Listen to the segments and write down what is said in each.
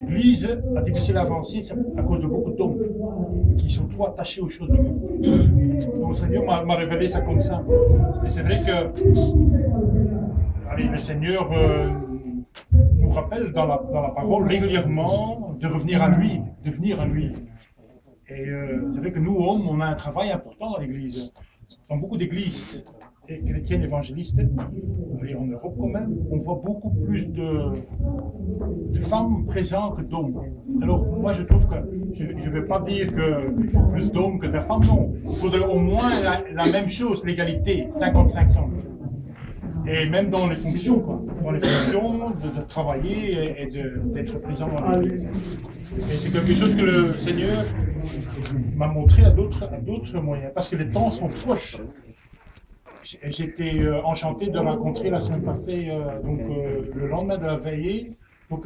L'Église a difficile à avancer à cause de beaucoup d'hommes qui sont trop attachés aux choses de Dieu. Donc le Seigneur m'a révélé ça comme ça. Et c'est vrai que le Seigneur nous rappelle dans la parole régulièrement de revenir à lui, de venir à lui. Et c'est vrai que nous, hommes, on a un travail important dans l'Église. Dans beaucoup d'églises chrétiennes évangélistes, et en Europe quand même, on voit beaucoup plus de femmes présentes que d'hommes. Alors moi je trouve que, je ne vais pas dire qu'il faut plus d'hommes que de femmes, non. Il faudrait au moins la même chose, l'égalité, 50-50. Et même dans les fonctions, quoi. Dans les fonctions de travailler et d'être présent dans l'Église. Et c'est quelque chose que le Seigneur m'a montré à d'autres moyens, parce que les temps sont proches. J'étais enchanté de rencontrer la semaine passée, le lendemain de la veillée, donc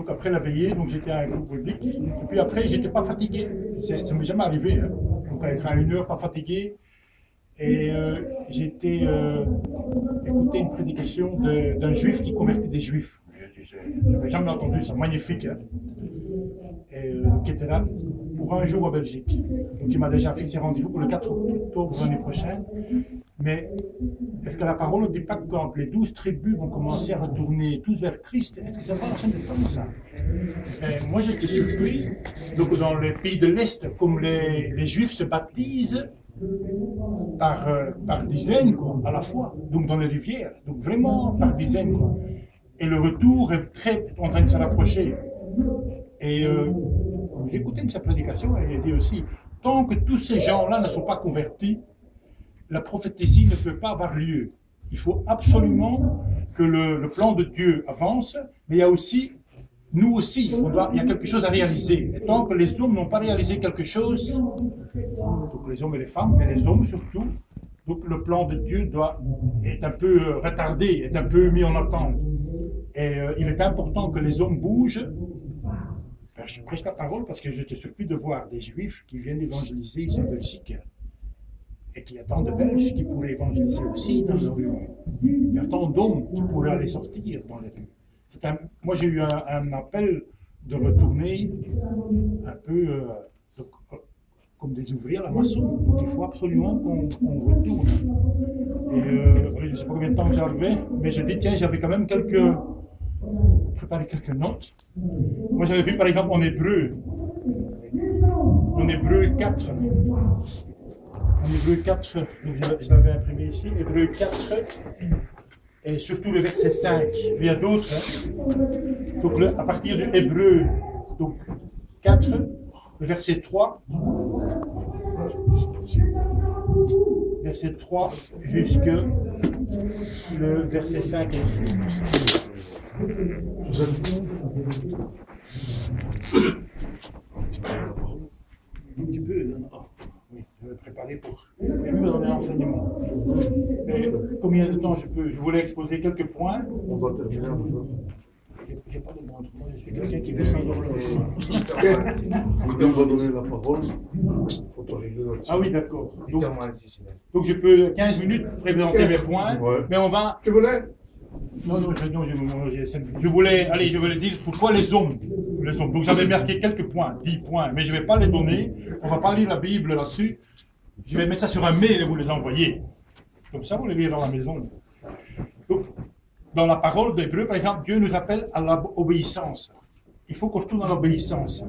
après la veillée, donc j'étais à un groupe public, et puis après j'étais pas fatigué, ça ne m'est jamais arrivé, hein. Donc être à 1 heure pas fatigué, et j'ai été écouter une prédication d'un juif qui convertit des juifs. Je n'avais jamais entendu ça, magnifique, hein. Et, qui était là pour un jour en Belgique. Donc il m'a déjà fixé rendez-vous pour le 4 octobre l'année prochaine. Mais est-ce que la parole ne dit pas que quand les 12 tribus vont commencer à retourner tous vers Christ, est-ce que ça va ensemble comme ça? Et moi j'étais surpris, donc dans les pays de l'Est, comme les Juifs se baptisent par dizaines, quoi, à la fois, donc dans les rivières, donc vraiment par dizaines, quoi. Et le retour est en train de se rapprocher. Et j'écoutais sa prédication et il dit aussi, tant que tous ces gens-là ne sont pas convertis, la prophétie ne peut pas avoir lieu. Il faut absolument que le plan de Dieu avance, mais il y a aussi, nous aussi, il y a quelque chose à réaliser. Et tant que les hommes n'ont pas réalisé quelque chose, donc les hommes et les femmes, mais les hommes surtout, donc le plan de Dieu est un peu retardé, est un peu mis en attente. Et il est important que les hommes bougent. Je prêche la parole parce que j'étais surpris de voir des Juifs qui viennent évangéliser ici en Belgique et qu'il y a tant de Belges qui pourraient évangéliser aussi dans les rues. Il y a tant d'hommes qui pourraient aller sortir dans les rues. Moi j'ai eu un appel de retourner un peu comme des ouvriers à la maçon. Donc il faut absolument qu'on retourne. Et je ne sais pas combien de temps que j'avais, mais je dis tiens, j'avais quand même préparé quelques notes. Moi j'avais vu par exemple en Hébreu 4, donc je l'avais imprimé ici, Hébreu 4, et surtout le verset 5, il y a d'autres, hein. Donc à partir du Hébreu 4, le verset 3, jusque le verset 5. Un petit peu, oui, je vais préparer pour lui donner un enseignement. Mais combien de temps je voulais exposer quelques points. On doit terminer à 9h. J'ai pas de montre, moi je suis quelqu'un qui fait sans horloge. On va donner la parole. Il faut arriver là-dessus. Ah oui, d'accord. Donc je peux 15 minutes présenter mes points, mais on va. Tu voulais? Non, je voulais dire pourquoi les hommes. Donc j'avais marqué quelques points, 10 points, mais je ne vais pas les donner. On ne va pas lire la Bible là-dessus. Je vais mettre ça sur un mail et vous les envoyer. Comme ça, vous les lirez dans la maison. Donc, dans la parole d'Hébreu, par exemple, Dieu nous appelle à l'obéissance. Il faut qu'on retourne à l'obéissance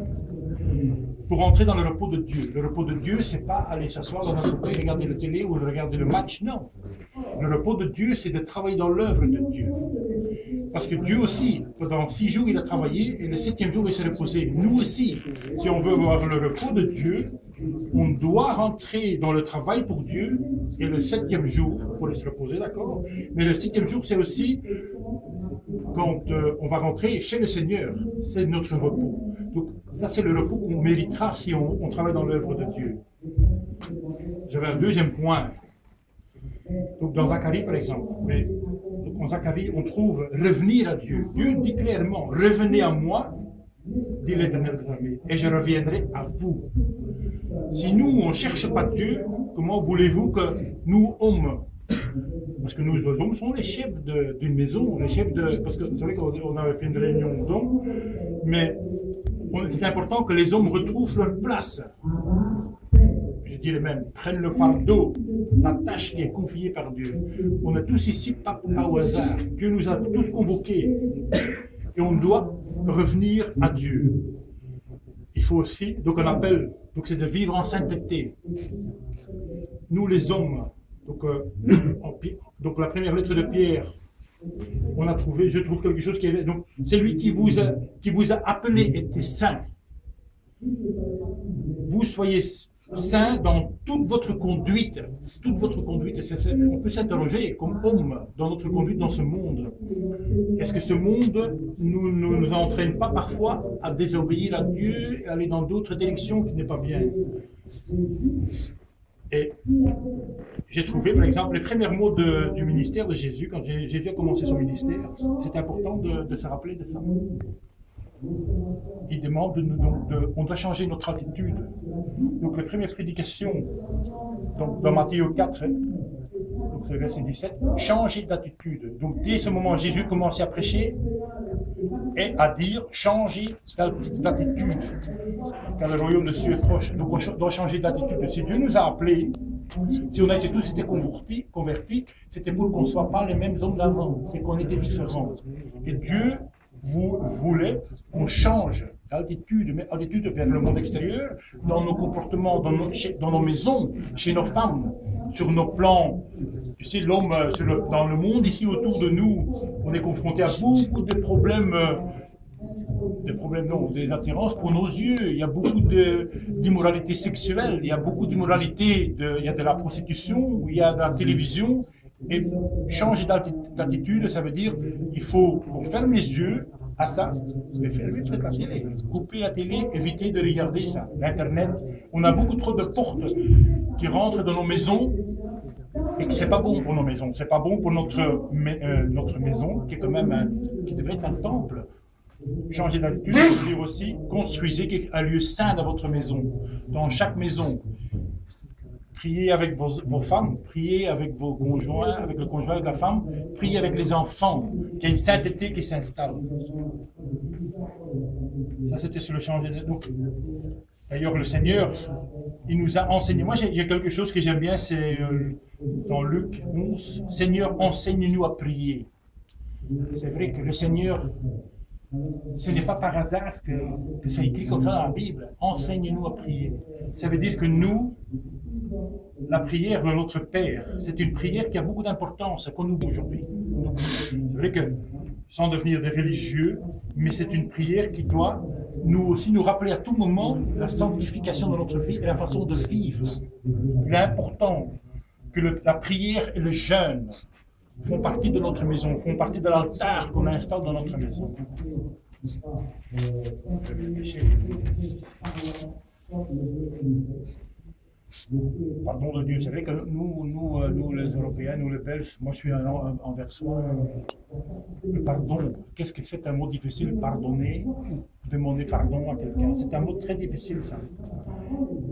pour entrer dans le repos de Dieu. Le repos de Dieu, c'est pas aller s'asseoir dans un fauteuil, regarder la télé ou regarder le match, non. Le repos de Dieu, c'est de travailler dans l'œuvre de Dieu. Parce que Dieu aussi, pendant 6 jours, il a travaillé et le 7e jour, il s'est reposé. Nous aussi, si on veut avoir le repos de Dieu, on doit rentrer dans le travail pour Dieu et le 7e jour, pour aller se reposer, d'accord? Mais le 7e jour, c'est aussi quand on va rentrer chez le Seigneur. C'est notre repos. Donc, ça, c'est le repos qu'on méritera si on travaille dans l'œuvre de Dieu. J'avais un deuxième point. Donc, dans Zacharie, par exemple. Mais, donc, en Zacharie, on trouve revenir à Dieu. Dieu dit clairement, revenez à moi, dit l'Éternel des armées, et je reviendrai à vous. Si nous, on ne cherche pas Dieu, comment voulez-vous que nous, hommes, Parce que nous, les hommes, sommes les chefs d'une maison, les chefs de... Parce que c'est vrai qu'on avait fait une réunion d'hommes, mais c'est important que les hommes retrouvent leur place. Je dirais même, prennent le fardeau, la tâche qui est confiée par Dieu. On est tous ici, pas au hasard. Dieu nous a tous convoqués. Et on doit revenir à Dieu. Il faut aussi, donc on appelle, donc c'est de vivre en sainteté. Nous les hommes, donc la première lettre de Pierre, on a trouvé, je trouve quelque chose qui est, donc c'est lui qui vous a appelé était saint. Vous soyez saint dans toute votre conduite. Toute votre conduite. On peut s'interroger comme homme dans notre conduite dans ce monde. Est-ce que ce monde ne nous entraîne pas parfois à désobéir à Dieu et aller dans d'autres directions qui n'est pas bien? Et j'ai trouvé, par exemple, les premiers mots du ministère de Jésus, quand Jésus a commencé son ministère, c'est important de se rappeler de ça. Il demande on doit changer notre attitude. Donc la première prédication, donc dans Matthieu 4, donc le verset 17, changer d'attitude. Donc dès ce moment, Jésus commençait à prêcher et à dire changer d'attitude, car le royaume de Dieu est proche. Donc on doit changer d'attitude. Si Dieu nous a appelés, si on a été tous été convertis, c'était pour qu'on ne soit pas les mêmes hommes d'avant, c'est qu'on était différents. Et Dieu voulait qu'on change d'altitude, mais altitude vers le monde extérieur, dans nos comportements, dans nos maisons, chez nos femmes, sur nos plans. Tu sais, l'homme, dans le monde ici autour de nous, on est confronté à beaucoup de problèmes, des attirances pour nos yeux. Il y a beaucoup d'immoralité sexuelle, il y a beaucoup d'immoralité, il y a de la prostitution, il y a de la télévision. Et changer d'attitude, ça veut dire il faut qu'on ferme les yeux à ça, mais fermer peut-être la télé, couper la télé, éviter de regarder ça, l'Internet. On a beaucoup trop de portes qui rentrent dans nos maisons et que c'est pas bon pour nos maisons, c'est pas bon pour notre maison qui est quand même qui devrait être un temple. Changer d'attitude, ça veut dire aussi construisez un lieu saint dans votre maison, dans chaque maison. Priez avec vos femmes, priez avec vos conjoints, avec le conjoint de la femme, priez avec les enfants, qu'il y ait une sainteté qui s'installe. Ça, c'était sur le changer d'attitude. D'ailleurs, le Seigneur, il nous a enseigné. Moi, il y a quelque chose que j'aime bien, c'est dans Luc 11, Seigneur, enseigne-nous à prier. C'est vrai que le Seigneur, ce n'est pas par hasard que c'est écrit comme ça dans la Bible. Enseigne-nous à prier. Ça veut dire que nous, la prière de notre Père, c'est une prière qui a beaucoup d'importance, qu'on oublie aujourd'hui. C'est vrai que, sans devenir des religieux, mais c'est une prière qui doit nous aussi nous rappeler à tout moment la sanctification de notre vie et la façon de vivre. Il est important que la prière et le jeûne font partie de notre maison, font partie de l'altar qu'on installe dans notre maison. Pardon de Dieu, c'est vrai que nous les Européens, nous les Belges, moi je suis en versois, le pardon, qu'est-ce que c'est un mot difficile, pardonner, demander pardon à quelqu'un, c'est un mot très difficile ça.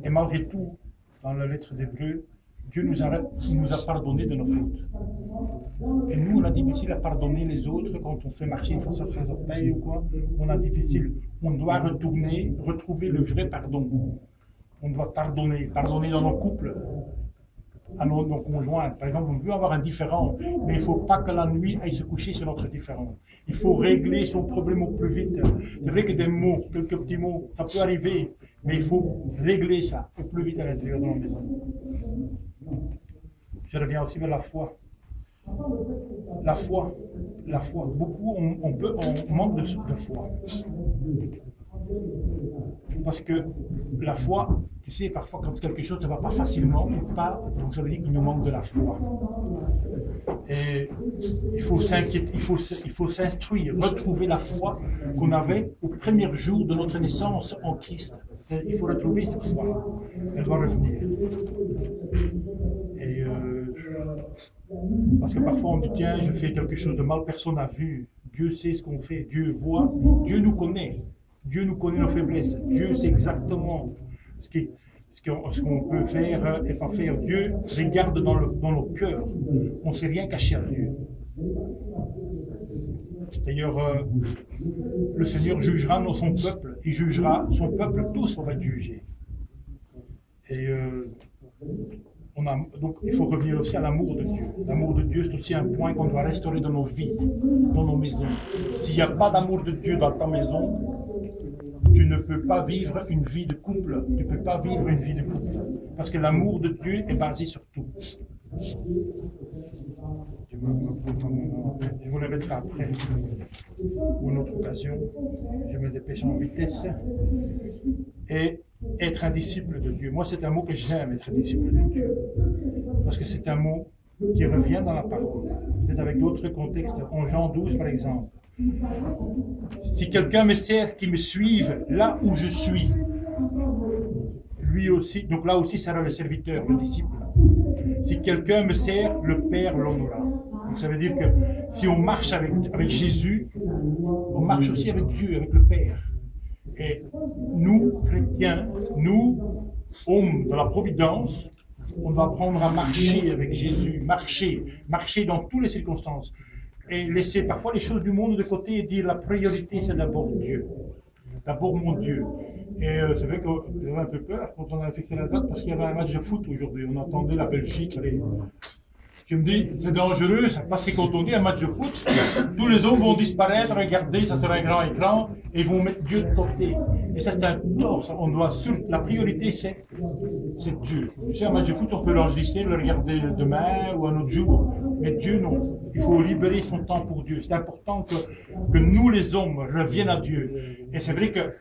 Et malgré tout, dans la lettre d'Hébreux, Dieu nous a pardonné de nos fautes. Et nous, on a difficile à pardonner les autres quand on fait marcher une fois sur les orteils ou quoi. On a difficile. On doit retrouver le vrai pardon. On doit pardonner dans nos couples, à nos conjoints. Par exemple, on peut avoir un différend, mais il ne faut pas que la nuit aille se coucher sur notre différend. Il faut régler son problème au plus vite. C'est vrai que des mots, quelques petits mots, ça peut arriver, mais il faut régler ça au plus vite à l'intérieur de la maison. Je reviens aussi vers la foi. La foi. Beaucoup, on manque de foi. Parce que la foi, tu sais, parfois quand quelque chose ne va pas facilement, donc ça veut dire qu'il nous manque de la foi. Et il faut s'inquiéter, il faut s'instruire, retrouver la foi qu'on avait au premier jour de notre naissance en Christ. Il faut retrouver cette foi. Elle doit revenir. Et parce que parfois on dit tiens, je fais quelque chose de mal, personne n'a vu. Dieu sait ce qu'on fait, Dieu voit, Dieu nous connaît. Dieu nous connaît nos faiblesses. Dieu sait exactement ce qui est. Ce qu'on peut faire et pas faire. Dieu regarde dans nos cœurs. On ne sait rien cacher à Dieu. D'ailleurs, le Seigneur jugera dans son peuple. Il jugera son peuple, tous on va être jugés. Et donc il faut revenir aussi à l'amour de Dieu. L'amour de Dieu, c'est aussi un point qu'on doit restaurer dans nos vies, dans nos maisons. S'il n'y a pas d'amour de Dieu dans ta maison, tu ne peux pas vivre une vie de couple. Tu ne peux pas vivre une vie de couple. Parce que l'amour de Dieu est basé sur tout. Je vous le mettrai après, pour une autre occasion. Je me dépêche en vitesse. Et être un disciple de Dieu. Moi, c'est un mot que j'aime, être un disciple de Dieu. Parce que c'est un mot qui revient dans la parole. Peut-être avec d'autres contextes. En Jean 12, par exemple. Si quelqu'un me sert, qui me suive là où je suis, lui aussi, donc là aussi sera le serviteur, le disciple. Si quelqu'un me sert, le Père l'honorera. Donc ça veut dire que si on marche avec Jésus, on marche aussi avec Dieu, avec le Père. Et nous, chrétiens, nous, hommes de la providence, on doit apprendre à marcher avec Jésus, marcher dans toutes les circonstances. Et laisser parfois les choses du monde de côté et dire la priorité c'est d'abord Dieu. D'abord mon Dieu. Et c'est vrai que j'avais un peu peur quand on avait fixé la date parce qu'il y avait un match de foot aujourd'hui. On entendait la Belgique. Je me dis, c'est dangereux parce que quand on dit un match de foot, tous les hommes vont disparaître, regardez, ça sera un grand écran et ils vont mettre Dieu de côté. Et ça c'est un tort. On doit la priorité c'est Dieu. Tu sais, un match de foot, on peut l'enregistrer, le regarder demain ou un autre jour. Mais Dieu, non. Il faut libérer son temps pour Dieu. C'est important que nous, les hommes, reviennent à Dieu. Et c'est vrai que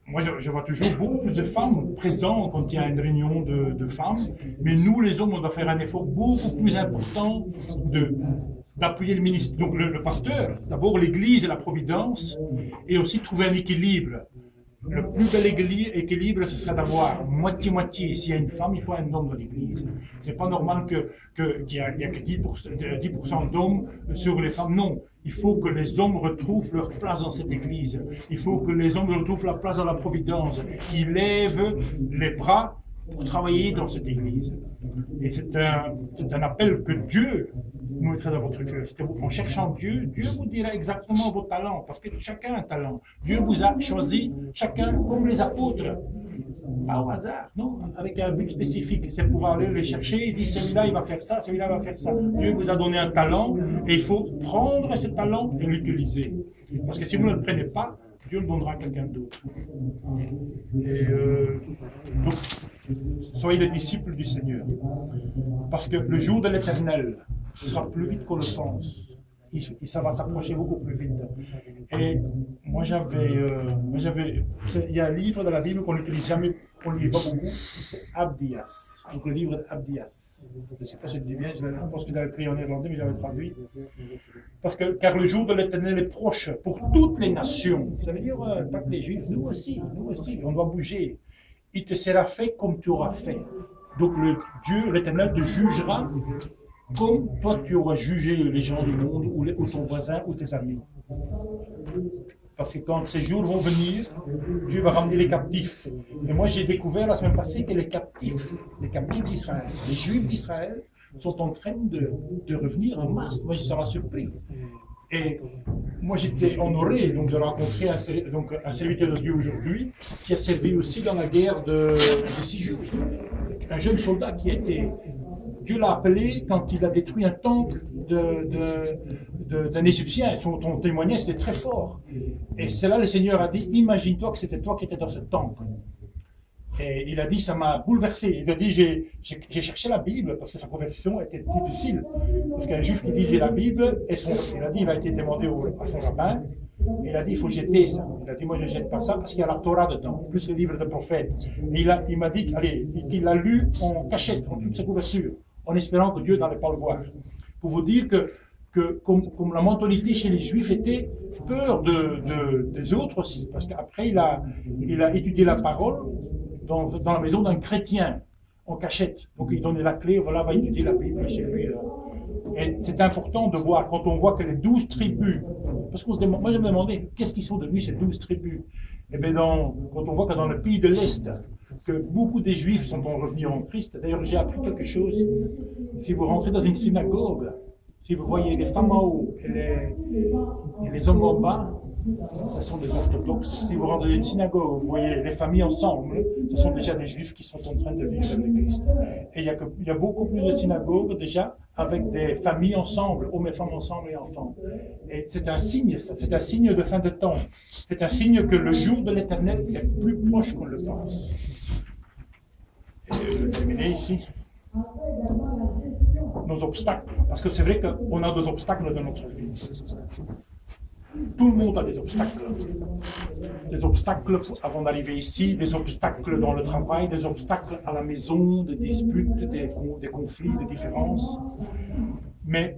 moi, je vois toujours beaucoup plus de femmes présentes quand il y a une réunion de femmes. Mais nous, les hommes, on doit faire un effort beaucoup plus important d'appuyer le ministre. Donc, le pasteur, d'abord l'Église et la Providence, et aussi trouver un équilibre. Le plus bel équilibre, ce serait d'avoir moitié-moitié. S'il y a une femme, il faut un homme dans l'Église. C'est pas normal qu'il y a que 10% d'hommes sur les femmes. Non, il faut que les hommes retrouvent leur place dans cette Église. Il faut que les hommes retrouvent la place dans la Providence, qu'ils lèvent les bras pour travailler dans cette Église. Et c'est un appel que Dieu nous mettrait dans votre cœur. En cherchant Dieu, Dieu vous dira exactement vos talents, parce que chacun a un talent. Dieu vous a choisi, chacun, comme les apôtres, pas au hasard, non, avec un but spécifique. C'est pour aller les chercher, il dit celui-là il va faire ça, celui-là va faire ça. Dieu vous a donné un talent, et il faut prendre ce talent et l'utiliser. Parce que si vous ne le prenez pas, Dieu le donnera à quelqu'un d'autre. Et donc, soyez les disciples du Seigneur. Parce que le jour de l'Éternel sera plus vite qu'on le pense. Ça va s'approcher beaucoup plus vite. Et moi il y a un livre de la Bible qu'on n'utilise jamais, qu'on ne lit pas beaucoup, c'est Abdias. Donc le livre d'Abdias. Je ne sais pas si je le dis bien, je pense que je l'avais pris en néerlandais, mais j'avais traduit. Car le jour de l'Éternel est proche pour toutes les nations. Ça veut dire pas que les Juifs, nous aussi, on doit bouger. Il te sera fait comme tu auras fait. Donc Dieu, l'Éternel, te jugera comme toi tu auras jugé les gens du monde ou ton voisin ou tes amis. Parce que quand ces jours vont venir, Dieu va ramener les captifs. Et moi j'ai découvert la semaine passée que les captifs d'Israël, les Juifs d'Israël, sont en train de revenir en masse. Moi ça m'a surpris. Et moi j'étais honoré donc, de rencontrer un serviteur de Dieu aujourd'hui qui a servi aussi dans la guerre de 6 jours. Un jeune soldat qui était... Dieu l'a appelé quand il a détruit un temple d'un Égyptien. Son témoignage était très fort. Et c'est là le Seigneur a dit, imagine-toi que c'était toi qui étais dans ce temple. Et il a dit, ça m'a bouleversé. Il a dit, j'ai cherché la Bible parce que sa conversion était difficile. Parce qu'un juif qui dit, j'ai la Bible, il a dit, il a été demandé à son rabbin. Il a dit, il faut jeter ça. Il a dit, moi je ne jette pas ça parce qu'il y a la Torah dedans, plus le livre des prophètes. Et il m'a dit, qu'il l'a lu en cachette, en toutes ses couvertures, en espérant que Dieu n'allait pas le voir. Pour vous dire que comme la mentalité chez les Juifs était peur des autres aussi, parce qu'après il a étudié la parole dans la maison d'un chrétien, en cachette. Donc il donnait la clé, voilà, va étudier la Bible chez lui. Là. Et c'est important de voir, quand on voit que les 12 tribus, parce qu'on se demande, moi je me demandais, qu'est-ce qu'ils sont devenus ces 12 tribus? Et bien, quand on voit que dans le pays de l'Est, que beaucoup des Juifs sont revenus en Christ, d'ailleurs j'ai appris quelque chose, si vous rentrez dans une synagogue, si vous voyez les femmes en haut et les hommes en bas, ce sont des orthodoxes. Si vous rentrez dans une synagogue, vous voyez les familles ensemble, ce sont déjà des Juifs qui sont en train de vivre avec Christ. Et il y a beaucoup plus de synagogues déjà avec des familles ensemble, hommes et femmes ensemble et enfants. Et c'est un signe, c'est un signe de fin de temps. C'est un signe que le jour de l'Éternel est plus proche qu'on le pense. Et je vais terminer ici. Nos obstacles. Parce que c'est vrai qu'on a des obstacles dans notre vie. Tout le monde a des obstacles. Des obstacles avant d'arriver ici, des obstacles dans le travail, des obstacles à la maison, des disputes, des conflits, des différences. Mais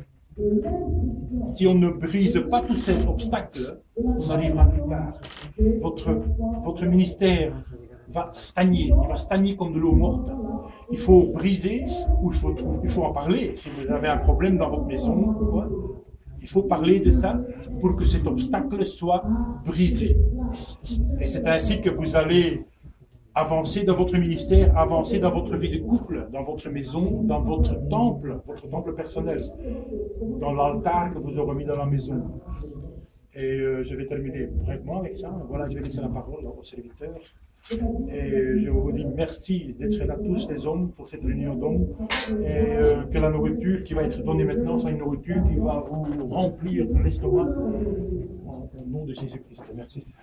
si on ne brise pas tous ces obstacles, on arrivera nulle part. Votre ministère va stagner, il va stagner comme de l'eau morte. Il faut briser, ou il faut en parler. Si vous avez un problème dans votre maison, quoi, il faut parler de ça pour que cet obstacle soit brisé. Et c'est ainsi que vous allez avancer dans votre ministère, avancer dans votre vie de couple, dans votre maison, dans votre temple personnel, dans l'altar que vous aurez mis dans la maison. Et je vais terminer brièvement avec ça. Voilà, je vais laisser la parole aux serviteurs. Et je vous dis merci d'être là tous les hommes pour cette réunion d'hommes et que la nourriture qui va être donnée maintenant soit une nourriture qui va vous remplir l'estomac au nom de Jésus-Christ. Merci.